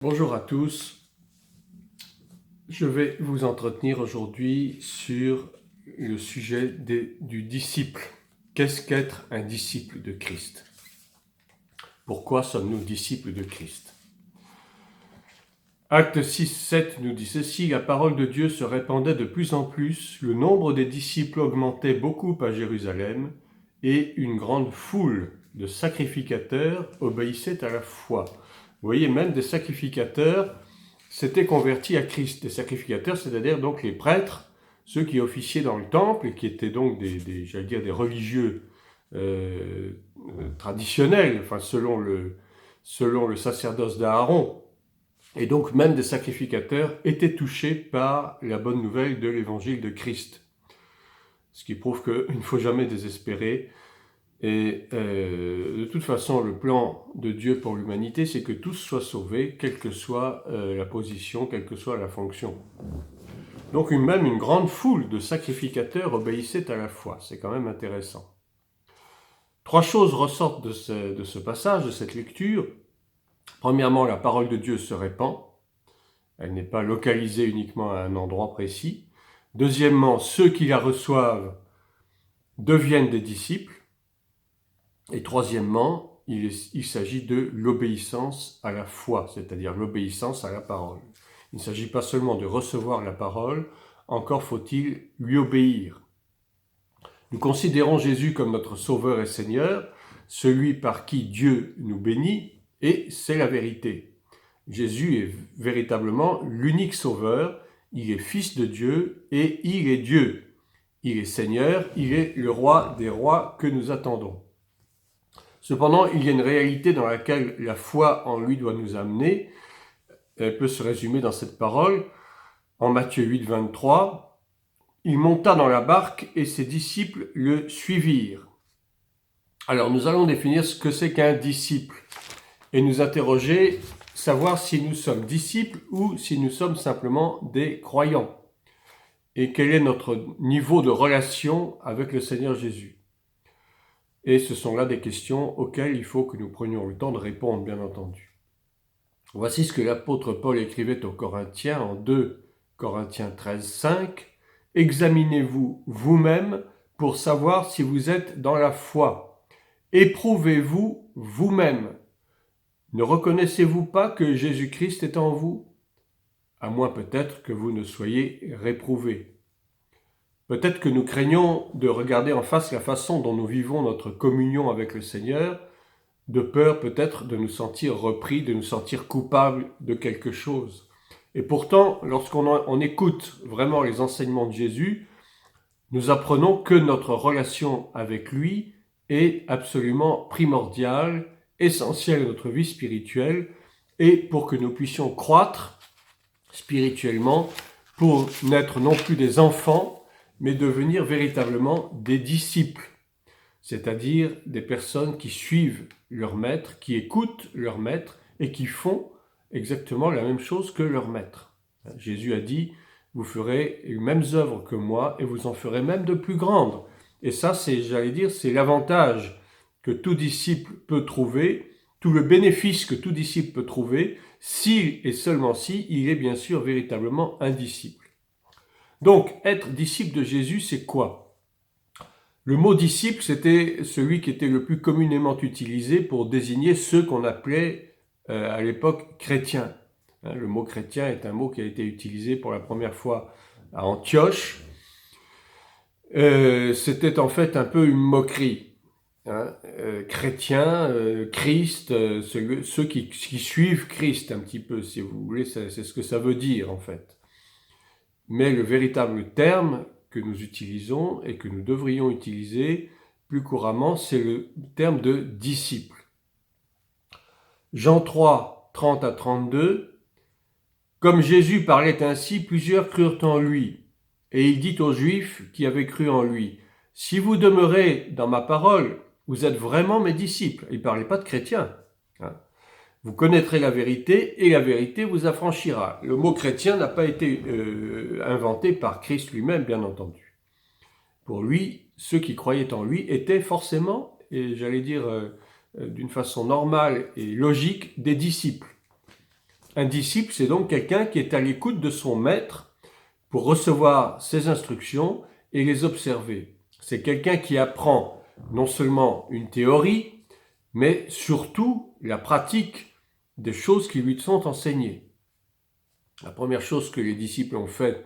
Bonjour à tous, je vais vous entretenir aujourd'hui sur le sujet du disciple. Qu'est-ce qu'être un disciple de Christ? Pourquoi sommes-nous disciples de Christ? Acte 6-7 nous dit ceci: la parole de Dieu se répandait de plus en plus, le nombre des disciples augmentait beaucoup à Jérusalem, et une grande foule de sacrificateurs obéissait à la foi. Vous voyez, même des sacrificateurs s'étaient convertis à Christ. Des sacrificateurs, c'est-à-dire donc les prêtres, ceux qui officiaient dans le temple et qui étaient donc des religieux traditionnels, enfin selon le sacerdoce d'Aaron. Et donc même des sacrificateurs étaient touchés par la bonne nouvelle de l'évangile de Christ. Ce qui prouve qu'il ne faut jamais désespérer. Et de toute façon, le plan de Dieu pour l'humanité, c'est que tous soient sauvés, quelle que soit la position, quelle que soit la fonction. Donc même une grande foule de sacrificateurs obéissait à la foi. C'est quand même intéressant. Trois choses ressortent de ce passage, de cette lecture. Premièrement, la parole de Dieu se répand. Elle n'est pas localisée uniquement à un endroit précis. Deuxièmement, ceux qui la reçoivent deviennent des disciples. Et troisièmement, il s'agit de l'obéissance à la foi, c'est-à-dire l'obéissance à la parole. Il ne s'agit pas seulement de recevoir la parole, encore faut-il lui obéir. Nous considérons Jésus comme notre Sauveur et Seigneur, celui par qui Dieu nous bénit, et c'est la vérité. Jésus est véritablement l'unique Sauveur, il est Fils de Dieu et il est Dieu. Il est Seigneur, il est le Roi des rois que nous attendons. Cependant, il y a une réalité dans laquelle la foi en lui doit nous amener. Elle peut se résumer dans cette parole. En Matthieu 8, 23, « Il monta dans la barque et ses disciples le suivirent. » Alors, nous allons définir ce que c'est qu'un disciple et nous interroger, savoir si nous sommes disciples ou si nous sommes simplement des croyants. Et quel est notre niveau de relation avec le Seigneur Jésus. Et ce sont là des questions auxquelles il faut que nous prenions le temps de répondre, bien entendu. Voici ce que l'apôtre Paul écrivait aux Corinthiens en 2 Corinthiens 13, 5. « Examinez-vous vous-même pour savoir si vous êtes dans la foi. Éprouvez-vous vous-même. Ne reconnaissez-vous pas que Jésus-Christ est en vous? À moins peut-être que vous ne soyez réprouvés. » Peut-être que nous craignons de regarder en face la façon dont nous vivons notre communion avec le Seigneur, de peur peut-être de nous sentir repris, de nous sentir coupables de quelque chose. Et pourtant, lorsqu'on écoute vraiment les enseignements de Jésus, nous apprenons que notre relation avec lui est absolument primordiale, essentielle à notre vie spirituelle, et pour que nous puissions croître spirituellement, pour n'être non plus des enfants, mais devenir véritablement des disciples, c'est-à-dire des personnes qui suivent leur maître, qui écoutent leur maître et qui font exactement la même chose que leur maître. Jésus a dit, vous ferez les mêmes œuvres que moi et vous en ferez même de plus grandes. Et ça, c'est l'avantage que tout disciple peut trouver, tout le bénéfice que tout disciple peut trouver, s'il et seulement si, il est bien sûr véritablement un disciple. Donc, être disciple de Jésus, c'est quoi? Le mot disciple, c'était celui qui était le plus communément utilisé pour désigner ceux qu'on appelait à l'époque chrétiens. Le mot chrétien est un mot qui a été utilisé pour la première fois à Antioche. C'était en fait un peu une moquerie. Chrétiens, Christ, ceux qui suivent Christ un petit peu, si vous voulez, c'est ce que ça veut dire en fait. Mais le véritable terme que nous utilisons et que nous devrions utiliser plus couramment, c'est le terme de disciple. Jean 3, 30 à 32, « Comme Jésus parlait ainsi, plusieurs crurent en lui. Et il dit aux Juifs qui avaient cru en lui, « Si vous demeurez dans ma parole, vous êtes vraiment mes disciples. » Il ne parlait pas de chrétiens. Vous connaîtrez la vérité et la vérité vous affranchira. Le mot chrétien n'a pas été inventé par Christ lui-même, bien entendu. Pour lui, ceux qui croyaient en lui étaient forcément, et j'allais dire d'une façon normale et logique, des disciples. Un disciple, c'est donc quelqu'un qui est à l'écoute de son maître pour recevoir ses instructions et les observer. C'est quelqu'un qui apprend non seulement une théorie, mais surtout la pratique des choses qui lui sont enseignées. La première chose que les disciples ont faite,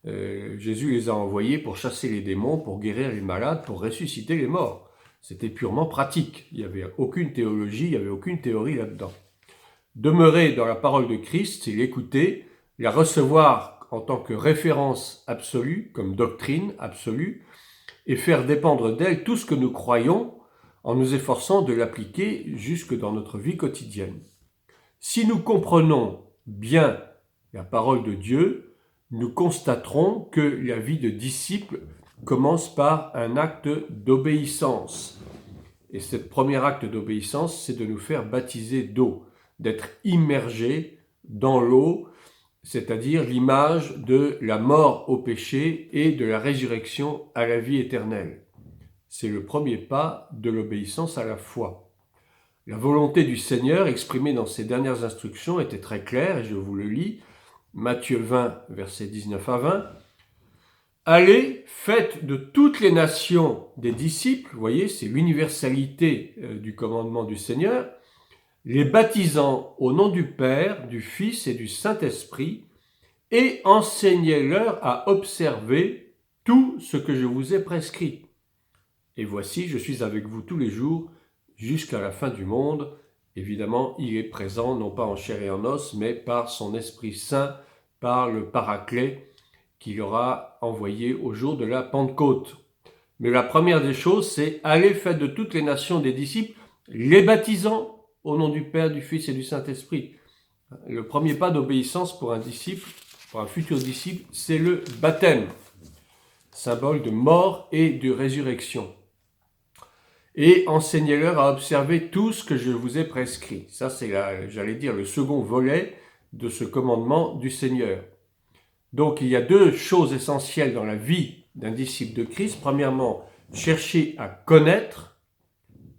Jésus les a envoyés pour chasser les démons, pour guérir les malades, pour ressusciter les morts. C'était purement pratique. Il n'y avait aucune théologie, il n'y avait aucune théorie là-dedans. Demeurer dans la parole de Christ, c'est l'écouter, la recevoir en tant que référence absolue, comme doctrine absolue, et faire dépendre d'elle tout ce que nous croyons en nous efforçant de l'appliquer jusque dans notre vie quotidienne. Si nous comprenons bien la parole de Dieu, nous constaterons que la vie de disciple commence par un acte d'obéissance. Et ce premier acte d'obéissance, c'est de nous faire baptiser d'eau, d'être immergé dans l'eau, c'est-à-dire l'image de la mort au péché et de la résurrection à la vie éternelle. C'est le premier pas de l'obéissance à la foi. La volonté du Seigneur exprimée dans ses dernières instructions était très claire, et je vous le lis, Matthieu 20, versets 19 à 20. Allez, faites de toutes les nations des disciples, vous voyez, c'est l'universalité du commandement du Seigneur, les baptisant au nom du Père, du Fils et du Saint-Esprit, et enseignez-leur à observer tout ce que je vous ai prescrit. Et voici, je suis avec vous tous les jours jusqu'à la fin du monde. Évidemment, il est présent, non pas en chair et en os, mais par son Esprit Saint, par le Paraclet qu'il aura envoyé au jour de la Pentecôte. Mais la première des choses, c'est « Allez, faites de toutes les nations des disciples, les baptisant au nom du Père, du Fils et du Saint-Esprit. » Le premier pas d'obéissance pour un disciple, pour un futur disciple, c'est le baptême, symbole de mort et de résurrection. Et enseignez-leur à observer tout ce que je vous ai prescrit. Ça, c'est, j'allais dire, le second volet de ce commandement du Seigneur. Donc, il y a deux choses essentielles dans la vie d'un disciple de Christ. Premièrement, chercher à connaître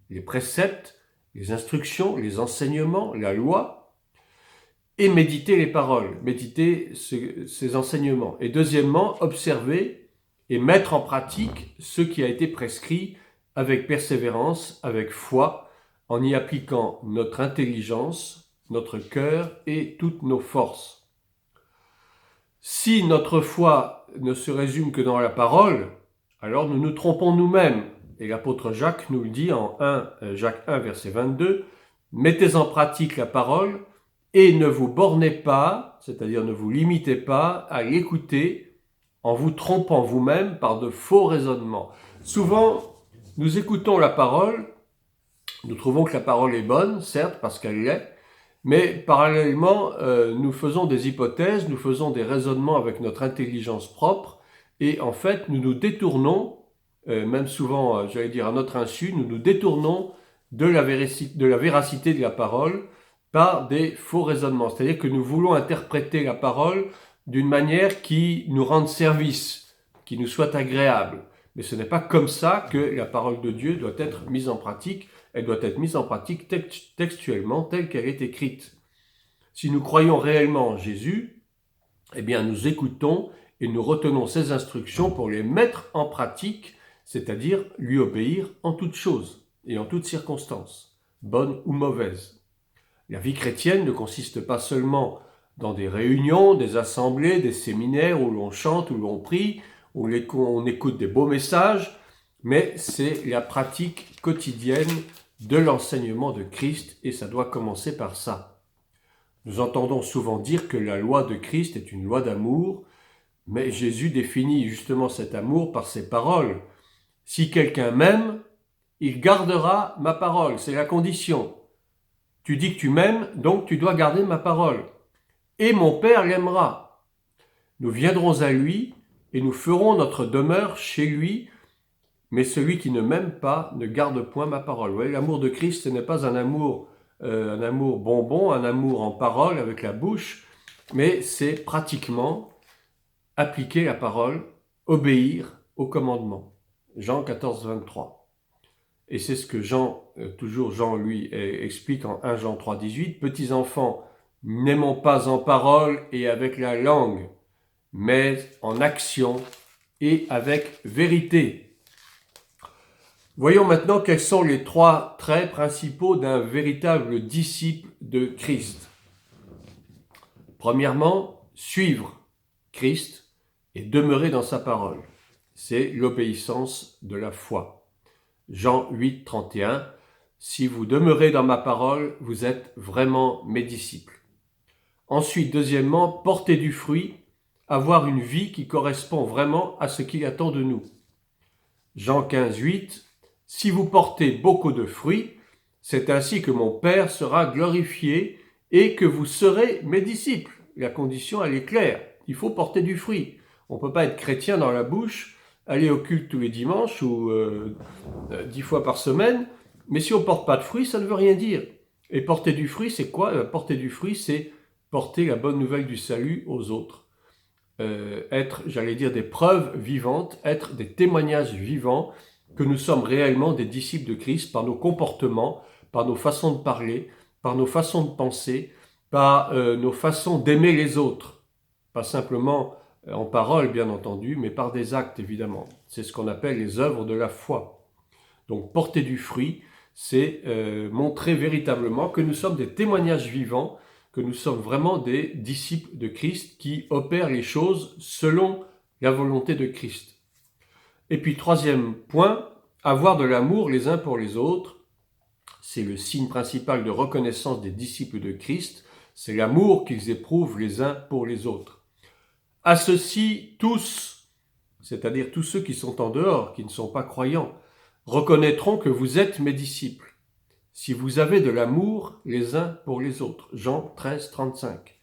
les préceptes, les instructions, les enseignements, la loi, et méditer les paroles, méditer ces enseignements. Et deuxièmement, observer et mettre en pratique ce qui a été prescrit avec persévérance, avec foi, en y appliquant notre intelligence, notre cœur et toutes nos forces. Si notre foi ne se résume que dans la parole, alors nous nous trompons nous-mêmes. Et l'apôtre Jacques nous le dit en Jacques 1, verset 22, « Mettez en pratique la parole et ne vous bornez pas, c'est-à-dire ne vous limitez pas à l'écouter en vous trompant vous-même par de faux raisonnements. » Souvent, nous écoutons la parole, nous trouvons que la parole est bonne, certes, parce qu'elle l'est, mais parallèlement, nous faisons des hypothèses, nous faisons des raisonnements avec notre intelligence propre, et en fait, nous nous détournons, même souvent, j'allais dire à notre insu, nous nous détournons de la véracité de la parole par des faux raisonnements. C'est-à-dire que nous voulons interpréter la parole d'une manière qui nous rende service, qui nous soit agréable. Mais ce n'est pas comme ça que la parole de Dieu doit être mise en pratique. Elle doit être mise en pratique textuellement, telle qu'elle est écrite. Si nous croyons réellement en Jésus, eh bien nous écoutons et nous retenons ses instructions pour les mettre en pratique, c'est-à-dire lui obéir en toutes choses et en toutes circonstances, bonnes ou mauvaises. La vie chrétienne ne consiste pas seulement dans des réunions, des assemblées, des séminaires où l'on chante, où l'on prie, où on écoute des beaux messages, mais c'est la pratique quotidienne de l'enseignement de Christ et ça doit commencer par ça. Nous entendons souvent dire que la loi de Christ est une loi d'amour, mais Jésus définit justement cet amour par ses paroles. Si quelqu'un m'aime, il gardera ma parole, c'est la condition. Tu dis que tu m'aimes, donc tu dois garder ma parole. Et mon Père l'aimera. Nous viendrons à lui et nous ferons notre demeure chez lui, mais celui qui ne m'aime pas ne garde point ma parole. Vous voyez, l'amour de Christ, ce n'est pas un amour bonbon, un amour en parole avec la bouche, mais c'est pratiquement appliquer la parole, obéir au commandement. Jean 14, 23. Et c'est ce que Jean lui explique en 1 Jean 3, 18. Petits enfants, N'aimons pas en parole et avec la langue, mais en action et avec vérité. Voyons maintenant quels sont les 3 traits principaux d'un véritable disciple de Christ. Premièrement, suivre Christ et demeurer dans sa parole. C'est l'obéissance de la foi. Jean 8, 31. Si vous demeurez dans ma parole, vous êtes vraiment mes disciples. Ensuite, deuxièmement, porter du fruit, avoir une vie qui correspond vraiment à ce qu'il attend de nous. Jean 15, 8. Si vous portez beaucoup de fruits, c'est ainsi que mon Père sera glorifié et que vous serez mes disciples. La condition, elle est claire. Il faut porter du fruit. On ne peut pas être chrétien dans la bouche, aller au culte tous les dimanches ou 10 fois par semaine, mais si on ne porte pas de fruit, ça ne veut rien dire. Et porter du fruit, c'est quoi? Porter du fruit, c'est porter la bonne nouvelle du salut aux autres. Être, j'allais dire, des preuves vivantes, être des témoignages vivants que nous sommes réellement des disciples de Christ par nos comportements, par nos façons de parler, par nos façons de penser, par nos façons d'aimer les autres. Pas simplement en parole, bien entendu, mais par des actes, évidemment. C'est ce qu'on appelle les œuvres de la foi. Donc, porter du fruit, c'est montrer véritablement que nous sommes des témoignages vivants, que nous sommes vraiment des disciples de Christ qui opèrent les choses selon la volonté de Christ. Et puis, troisième point, avoir de l'amour les uns pour les autres. C'est le signe principal de reconnaissance des disciples de Christ. C'est l'amour qu'ils éprouvent les uns pour les autres. À ceux-ci, tous, c'est-à-dire tous ceux qui sont en dehors, qui ne sont pas croyants, reconnaîtront que vous êtes mes disciples, si vous avez de l'amour les uns pour les autres. Jean 13, 35.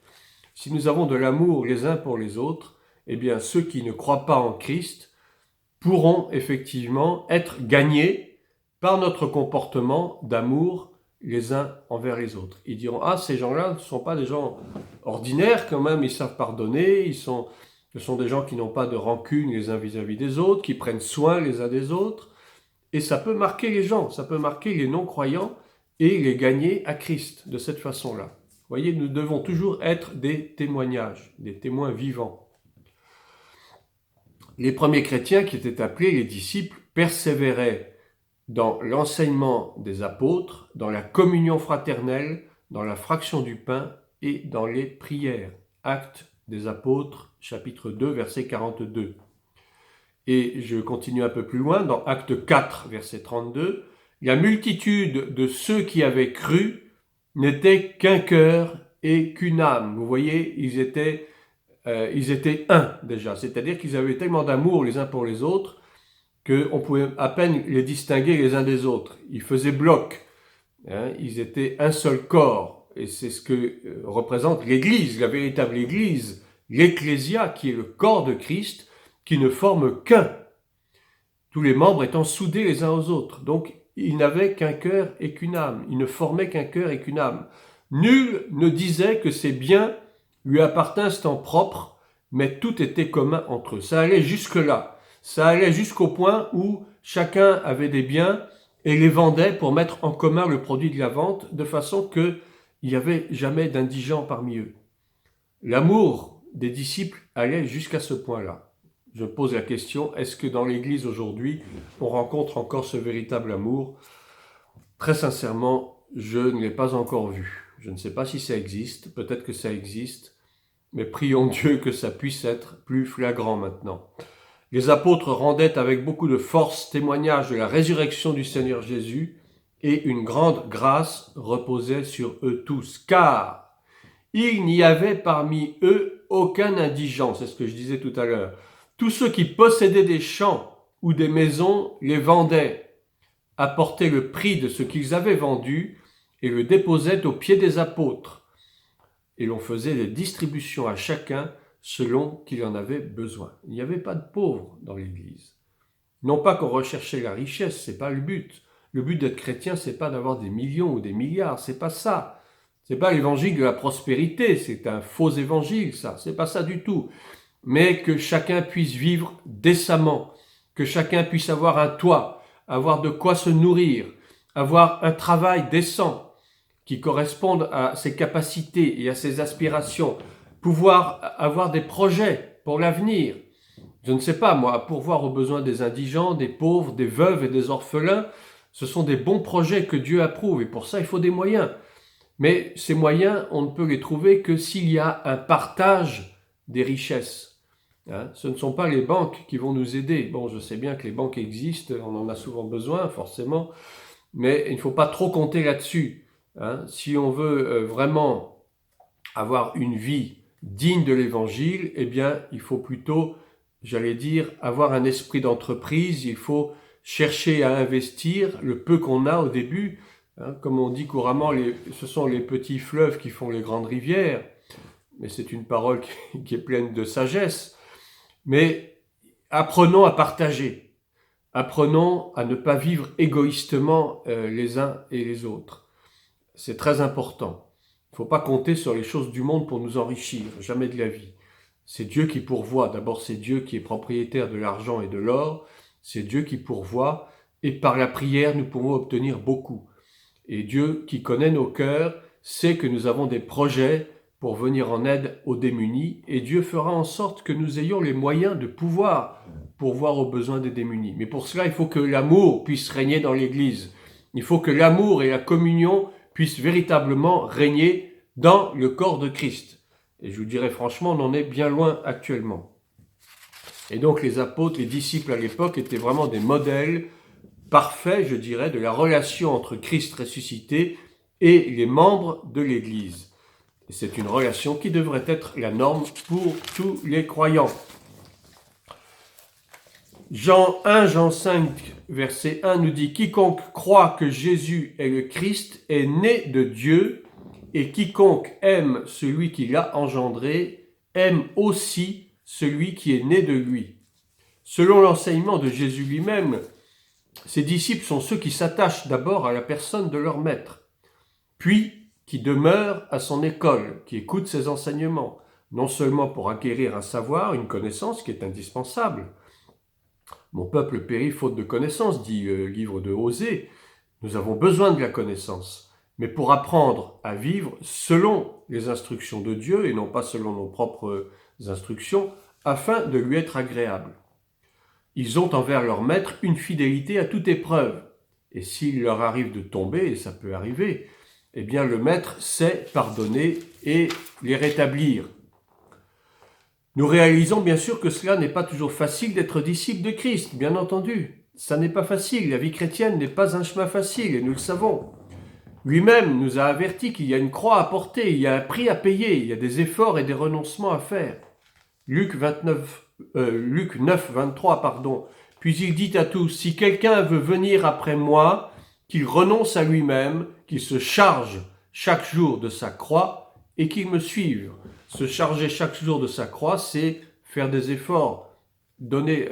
Si nous avons de l'amour les uns pour les autres, eh bien ceux qui ne croient pas en Christ pourront effectivement être gagnés par notre comportement d'amour les uns envers les autres. Ils diront, ah, ces gens-là ne sont pas des gens ordinaires quand même, ils savent pardonner, ce sont des gens qui n'ont pas de rancune les uns vis-à-vis des autres, qui prennent soin les uns des autres, et ça peut marquer les gens, ça peut marquer les non-croyants et les gagner à Christ de cette façon-là. Vous voyez, nous devons toujours être des témoignages, des témoins vivants. Les premiers chrétiens qui étaient appelés les disciples persévéraient dans l'enseignement des apôtres, dans la communion fraternelle, dans la fraction du pain et dans les prières. Actes des apôtres, chapitre 2, verset 42. Et je continue un peu plus loin, dans Acte 4, verset 32, la multitude de ceux qui avaient cru n'était qu'un cœur et qu'une âme. Vous voyez, ils étaient un déjà, c'est-à-dire qu'ils avaient tellement d'amour les uns pour les autres qu'on pouvait à peine les distinguer les uns des autres. Ils faisaient bloc, ils étaient un seul corps, et c'est ce que représente l'Église, la véritable Église, l'Ecclésia, qui est le corps de Christ, qui ne forme qu'un, tous les membres étant soudés les uns aux autres. Donc, ils n'avaient qu'un cœur et qu'une âme, ils ne formaient qu'un cœur et qu'une âme. Nul ne disait que ses biens lui appartinssent en propre, mais tout était commun entre eux. Ça allait jusque-là. Ça allait jusqu'au point où chacun avait des biens et les vendait pour mettre en commun le produit de la vente, de façon qu'il n'y avait jamais d'indigents parmi eux. L'amour des disciples allait jusqu'à ce point-là. Je pose la question, est-ce que dans l'Église aujourd'hui, on rencontre encore ce véritable amour? Très sincèrement, je ne l'ai pas encore vu. Je ne sais pas si ça existe, peut-être que ça existe, mais prions Dieu que ça puisse être plus flagrant maintenant. Les apôtres rendaient avec beaucoup de force témoignage de la résurrection du Seigneur Jésus, et une grande grâce reposait sur eux tous, car il n'y avait parmi eux aucun indigent, c'est ce que je disais tout à l'heure. Tous ceux qui possédaient des champs ou des maisons les vendaient, apportaient le prix de ce qu'ils avaient vendu et le déposaient aux pieds des apôtres. Et l'on faisait des distributions à chacun selon qu'il en avait besoin. Il n'y avait pas de pauvres dans l'Église. Non pas qu'on recherchait la richesse, c'est pas le but. Le but d'être chrétien, c'est pas d'avoir des millions ou des milliards, c'est pas ça. C'est pas l'évangile de la prospérité, c'est un faux évangile, ça. C'est pas ça du tout. Mais que chacun puisse vivre décemment, que chacun puisse avoir un toit, avoir de quoi se nourrir, avoir un travail décent, qui correspondent à ses capacités et à ses aspirations, pouvoir avoir des projets pour l'avenir. Je ne sais pas, moi, pourvoir aux besoins des indigents, des pauvres, des veuves et des orphelins, ce sont des bons projets que Dieu approuve et pour ça il faut des moyens. Mais ces moyens, on ne peut les trouver que s'il y a un partage des richesses. Ce ne sont pas les banques qui vont nous aider. Bon, je sais bien que les banques existent, on en a souvent besoin, forcément, mais il ne faut pas trop compter là-dessus. Si on veut vraiment avoir une vie digne de l'Évangile, eh bien, il faut plutôt, j'allais dire, avoir un esprit d'entreprise, il faut chercher à investir le peu qu'on a au début. Comme on dit couramment, ce sont les petits fleuves qui font les grandes rivières, mais c'est une parole qui est pleine de sagesse. Mais apprenons à partager, apprenons à ne pas vivre égoïstement les uns et les autres. C'est très important. Il ne faut pas compter sur les choses du monde pour nous enrichir, jamais de la vie. C'est Dieu qui pourvoit. D'abord, c'est Dieu qui est propriétaire de l'argent et de l'or. C'est Dieu qui pourvoit. Et par la prière, nous pouvons obtenir beaucoup. Et Dieu, qui connaît nos cœurs, sait que nous avons des projets pour venir en aide aux démunis. Et Dieu fera en sorte que nous ayons les moyens de pouvoir pourvoir aux besoins des démunis. Mais pour cela, il faut que l'amour puisse régner dans l'Église. Il faut que l'amour et la communion puissent véritablement régner dans le corps de Christ. Et je vous dirais franchement, on en est bien loin actuellement. Et donc les apôtres, les disciples à l'époque étaient vraiment des modèles parfaits, je dirais, de la relation entre Christ ressuscité et les membres de l'Église. Et c'est une relation qui devrait être la norme pour tous les croyants. Jean 5, verset 1 nous dit « Quiconque croit que Jésus est le Christ est né de Dieu, et quiconque aime celui qui l'a engendré, aime aussi celui qui est né de lui. » Selon l'enseignement de Jésus lui-même, ses disciples sont ceux qui s'attachent d'abord à la personne de leur maître, puis qui demeurent à son école, qui écoutent ses enseignements, non seulement pour acquérir un savoir, une connaissance qui est indispensable. Mon peuple périt faute de connaissance, dit le livre de Osée. Nous avons besoin de la connaissance, mais pour apprendre à vivre selon les instructions de Dieu et non pas selon nos propres instructions, afin de lui être agréable. Ils ont envers leur maître une fidélité à toute épreuve. Et s'il leur arrive de tomber, et ça peut arriver, eh bien le maître sait pardonner et les rétablir. Nous réalisons bien sûr que cela n'est pas toujours facile d'être disciple de Christ, bien entendu. Ça n'est pas facile, la vie chrétienne n'est pas un chemin facile, et nous le savons. Lui-même nous a avertis qu'il y a une croix à porter, il y a un prix à payer, il y a des efforts et des renoncements à faire. Luc 9, 23, Puis il dit à tous, si quelqu'un veut venir après moi, qu'il renonce à lui-même, qu'il se charge chaque jour de sa croix et qu'il me suive. Se charger chaque jour de sa croix, c'est faire des efforts, donner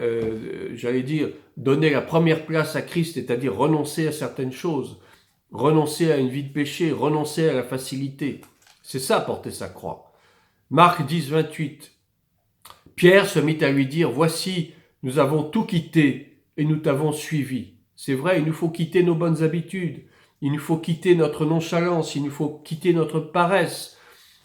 la première place à Christ, c'est-à-dire renoncer à certaines choses, renoncer à une vie de péché, renoncer à la facilité. C'est ça, porter sa croix. Marc 10, 28. Pierre se mit à lui dire, « Voici, nous avons tout quitté et nous t'avons suivi. » C'est vrai, il nous faut quitter nos bonnes habitudes, il nous faut quitter notre nonchalance, il nous faut quitter notre paresse,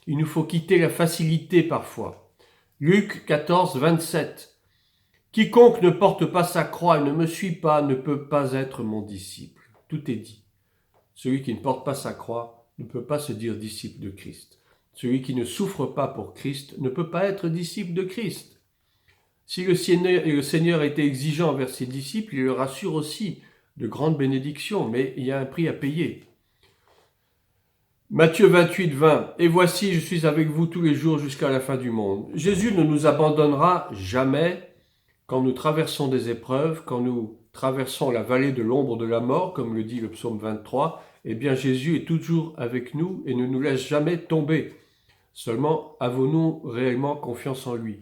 il nous faut quitter la facilité parfois. Luc 14, 27. « Quiconque ne porte pas sa croix et ne me suit pas ne peut pas être mon disciple. » Tout est dit. Celui qui ne porte pas sa croix ne peut pas se dire disciple de Christ. Celui qui ne souffre pas pour Christ ne peut pas être disciple de Christ. Si le Seigneur était exigeant envers ses disciples, il leur assure aussi de grandes bénédictions, mais il y a un prix à payer. Matthieu 28, 20. « Et voici, je suis avec vous tous les jours jusqu'à la fin du monde. » Jésus ne nous abandonnera jamais quand nous traversons des épreuves, quand nous traversons la vallée de l'ombre de la mort, comme le dit le psaume 23. Eh bien, Jésus est toujours avec nous et ne nous laisse jamais tomber. Seulement, avons-nous réellement confiance en lui?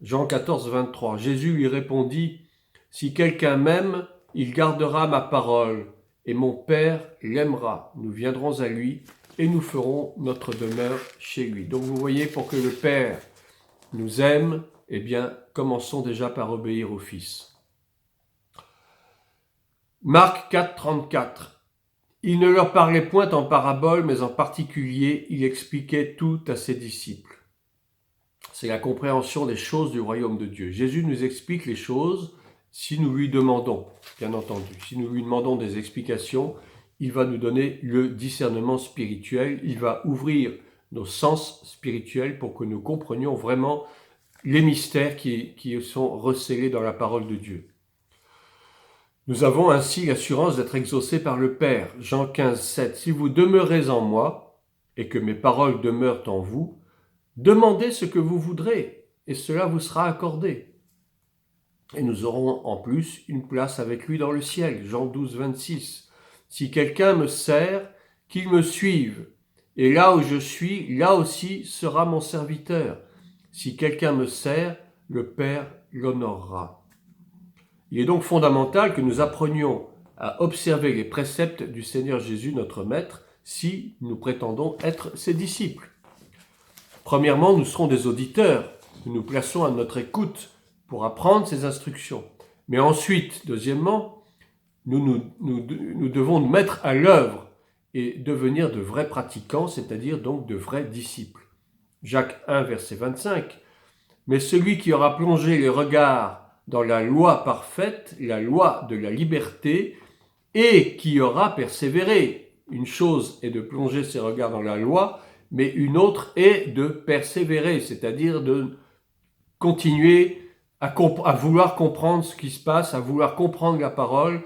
Jean 14, 23. Jésus lui répondit, « Si quelqu'un m'aime, il gardera ma parole, et mon Père l'aimera. Nous viendrons à lui, et nous ferons notre demeure chez lui. » Donc vous voyez, pour que le Père nous aime, eh bien, commençons déjà par obéir au Fils. Marc 4, 34. Il ne leur parlait point en parabole, mais en particulier, il expliquait tout à ses disciples. C'est la compréhension des choses du royaume de Dieu. Jésus nous explique les choses si nous lui demandons, bien entendu. Si nous lui demandons des explications, il va nous donner le discernement spirituel, il va ouvrir nos sens spirituels pour que nous comprenions vraiment les mystères qui sont recélés dans la parole de Dieu. Nous avons ainsi l'assurance d'être exaucés par le Père. Jean 15, 7. Si vous demeurez en moi et que mes paroles demeurent en vous, demandez ce que vous voudrez et cela vous sera accordé. Et nous aurons en plus une place avec lui dans le ciel. Jean 12, 26. Si quelqu'un me sert, qu'il me suive. Et là où je suis, là aussi sera mon serviteur. Si quelqu'un me sert, le Père l'honorera. Il est donc fondamental que nous apprenions à observer les préceptes du Seigneur Jésus, notre Maître, si nous prétendons être ses disciples. Premièrement, nous serons des auditeurs, nous nous plaçons à notre écoute pour apprendre ses instructions. Mais ensuite, deuxièmement, nous devons nous mettre à l'œuvre et devenir de vrais pratiquants, c'est-à-dire donc de vrais disciples. Jacques 1, verset 25. Mais celui qui aura plongé les regards dans la loi parfaite, la loi de la liberté, et qui aura persévéré. Une chose est de plonger ses regards dans la loi, mais une autre est de persévérer, c'est-à-dire de continuer à vouloir comprendre ce qui se passe, à vouloir comprendre la parole,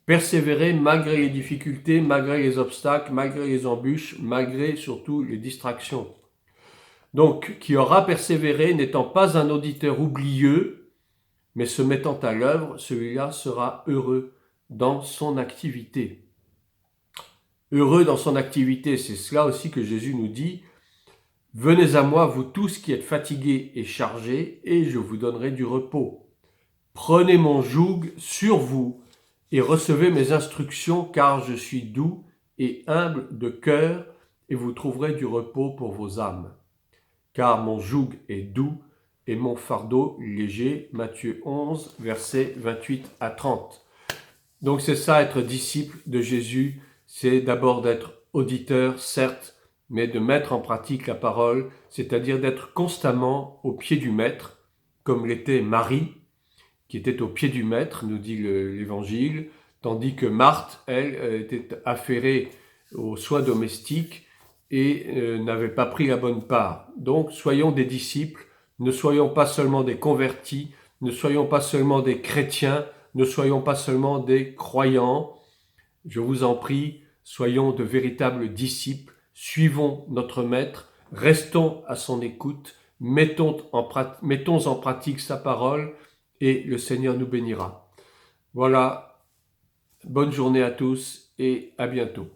persévérer malgré les difficultés, malgré les obstacles, malgré les embûches, malgré surtout les distractions. Donc, qui aura persévéré, n'étant pas un auditeur oublieux, mais se mettant à l'œuvre, celui-là sera heureux dans son activité. Heureux dans son activité, c'est cela aussi que Jésus nous dit « Venez à moi, vous tous qui êtes fatigués et chargés, et je vous donnerai du repos. Prenez mon joug sur vous et recevez mes instructions, car je suis doux et humble de cœur, et vous trouverez du repos pour vos âmes. Car mon joug est doux et mon fardeau léger. » Matthieu 11, versets 28 à 30. Donc c'est ça, être disciple de Jésus, c'est d'abord d'être auditeur, certes, mais de mettre en pratique la parole, c'est-à-dire d'être constamment au pied du Maître, comme l'était Marie, qui était au pied du Maître, nous dit l'Évangile, tandis que Marthe, elle, était affairée aux soins domestiques et n'avait pas pris la bonne part. Donc soyons des disciples, ne soyons pas seulement des convertis, ne soyons pas seulement des chrétiens, ne soyons pas seulement des croyants. Je vous en prie, soyons de véritables disciples, suivons notre Maître, restons à son écoute, mettons en pratique sa parole et le Seigneur nous bénira. Voilà, bonne journée à tous et à bientôt.